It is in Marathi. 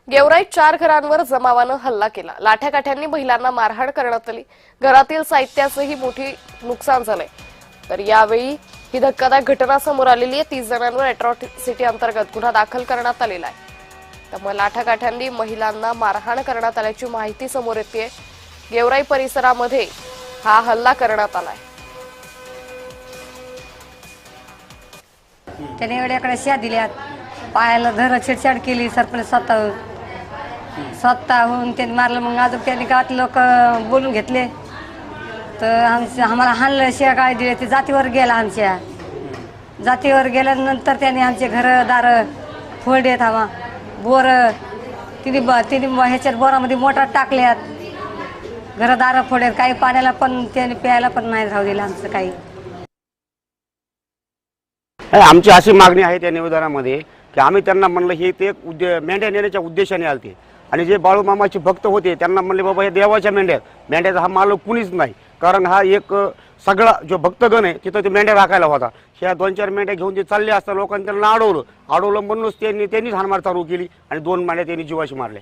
गेवराईत 4 घरांवर जमावानं हल्ला केला। लाठ्याकाठ्यांनी महिलांना मारहाण करण्यात आली। घरातील साहित्याचंही मोठी नुकसान झालंय। तर यावेळी ही धक्कादायक घटना समोर आलेली आहे। 30 जणांवर अॅट्रॉसिटी अंतर्गत गुन्हा दाखल करण्यात आलेला आहे। त्यामुळे लाठ्याकाठ्यांनी महिलांना मारहाण करण्यात आल्याची माहिती समोर येते। गेवराई परिसरामध्ये हा हल्ला करण्यात आलाय। त्याने एवढ्याकडे शिया दिल्यात, पायाला धर छेडछाड केली, सरपंच स्वतःहून त्यांनी मारलं। मग अजून त्यांनी गावात लोक बोलून घेतले तर आम्हाला हाणलं, शिया काय दिले। ते जातीवर गेला, आमच्या जातीवर गेल्यानंतर त्यांनी आमचे घरदार फोडलेत। आम्हा बोर तिने ह्याच्यात बोरामध्ये मोटर टाकल्यात, घरदार फोडलेत। काही पाण्याला पण त्यांनी प्यायला पण नाही राहू दिलं आमचं काही। आमची अशी मागणी आहे त्या निवेदनामध्ये की आम्ही त्यांना म्हणलं हे ते मेंढ्या नेण्याच्या उद्देशाने आलते आणि जे बाळूमामाचे भक्त होते त्यांना म्हणले बाबा हे देवाच्या मेंढ्याचा हा मालक कुणीच नाही, कारण हा एक सगळा जो भक्तगण आहे तिथं ते मेंढ्या राखायला होता। ह्या 2-4 मेंढ्या घेऊन ते चालले असता लोकांनी त्यांना अडवलं म्हणूनच त्यांनीच हाणमार चालू केली आणि 2 मेंढ्या त्यांनी जीवाशी मारल्या।